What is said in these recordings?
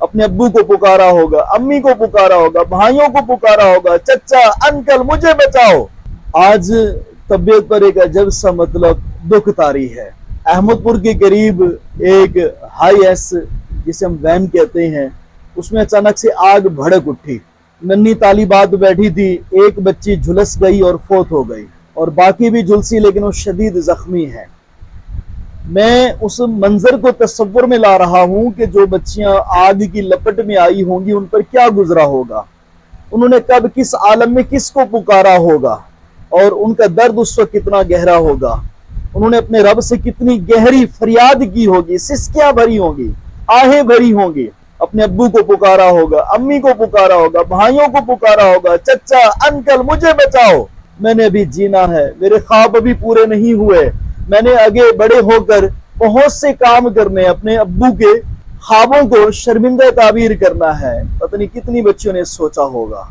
अपने अब्बू को पुकारा होगा, अम्मी को पुकारा होगा, भाइयों को पुकारा होगा, चचा अंकल मुझे बचाओ। आज तबीयत पर एक अजब सा मतलब दुख तारी है। अहमदपुर के करीब एक हाई एस जिसे हम वैन कहते हैं, उसमें अचानक से आग भड़क उठी। नन्ही तालिबात बैठी थी, एक बच्ची झुलस गई और फौत हो गई और बाकी भी झुलसी, लेकिन वो शदीद जख्मी है। मैं उस मंजर को तस्वुर में ला रहा हूं कि जो बच्चियां आग की लपट में आई होंगी उन पर क्या गुजरा होगा, उन्होंने कब किस आलम में किसको पुकारा होगा और उनका दर्द उस वक्त कितना गहरा होगा। उन्होंने अपने रब से कितनी गहरी फरियाद की होगी, सिसकियां भरी होंगी, आहें भरी होंगी। अपने अब्बू को पुकारा होगा, अम्मी को पुकारा होगा, भाइयों को पुकारा होगा, चचा अंकल मुझे बचाओ। मैंने अभी जीना है, मेरे ख्वाब अभी पूरे नहीं हुए, मैंने आगे बड़े होकर बहुत से काम करने, अपने अब्बू के ख्वाबों को शर्मिंदा ताबीर करना है। पता नहीं कितनी बच्चियों ने सोचा होगा।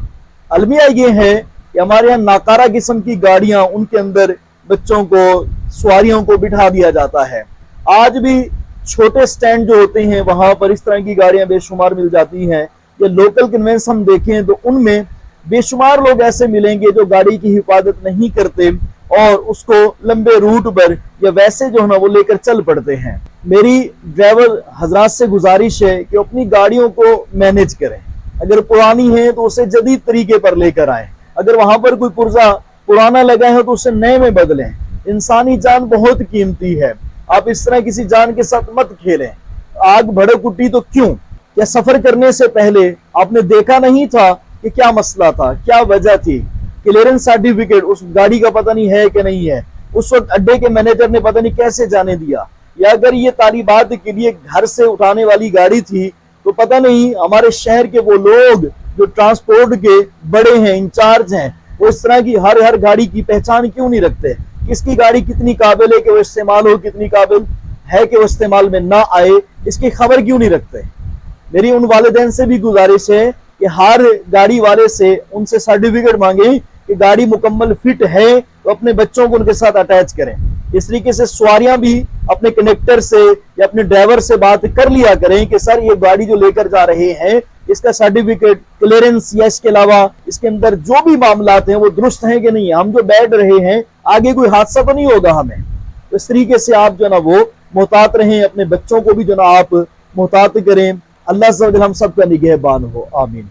अलमिया ये है कि हमारे यहाँ नाकारा किस्म की गाड़ियां, उनके अंदर बच्चों को, सवारियों को बिठा दिया जाता है। आज भी छोटे स्टैंड जो होते हैं वहां पर इस तरह की गाड़ियां बेशुमार मिल जाती हैं। या लोकल कन्वेंस हम देखें तो उनमें बेशुमार लोग ऐसे मिलेंगे जो गाड़ी की हिफाजत नहीं करते और उसको लंबे रूट पर या वैसे जो है ना वो लेकर चल पड़ते हैं। मेरी ड्राइवर हजरात से गुजारिश है कि अपनी गाड़ियों को मैनेज करें। अगर पुरानी है तो उसे जदीद तरीके पर लेकर आए। अगर वहां पर कोई पुर्जा पुराना लगा है तो उसे नए में बदलें। इंसानी जान बहुत कीमती है, आप इस तरह किसी जान के साथ मत खेलें। आग भड़क उठी तो क्यों? क्या सफर करने से पहले आपने देखा नहीं था कि क्या मसला था, क्या वजह थी? क्लियरेंस सर्टिफिकेट उस गाड़ी का पता नहीं है कि नहीं है, उस वक्त अड्डे के मैनेजर ने पता नहीं कैसे जाने दिया। या अगर ये तालिबात के लिए घर से उठाने वाली गाड़ी थी तो पता नहीं हमारे शहर के वो लोग जो ट्रांसपोर्ट के बड़े हैं, इंचार्ज हैं, वो इस तरह की हर गाड़ी की पहचान क्यों नहीं रखते? किसकी गाड़ी कितनी काबिल है कि वो इस्तेमाल हो, कितनी काबिल है कि वो इस्तेमाल में ना आए, इसकी खबर क्यों नहीं रखते? मेरी उन वालिदैन से भी गुजारिश है कि हर गाड़ी वाले से उनसे सर्टिफिकेट मांगे कि गाड़ी मुकम्मल फिट है तो अपने बच्चों को उनके साथ अटैच करें। इस तरीके से सवारियां भी अपने कंडक्टर से या अपने ड्राइवर से बात कर लिया करें कि सर ये गाड़ी जो लेकर जा रहे हैं इसका सर्टिफिकेट, क्लियरेंस या इसके अलावा इसके अंदर जो भी मामलात हैं वो दुरुस्त हैं कि नहीं है, हम जो बैठ रहे हैं आगे कोई हादसा तो नहीं होगा हमें। तो इस तरीके से आप जो ना वो मोहतात रहें, अपने बच्चों को भी जो ना आप मोहतात करें। अल्लाह हम सब का निगहबान हो, आमीन।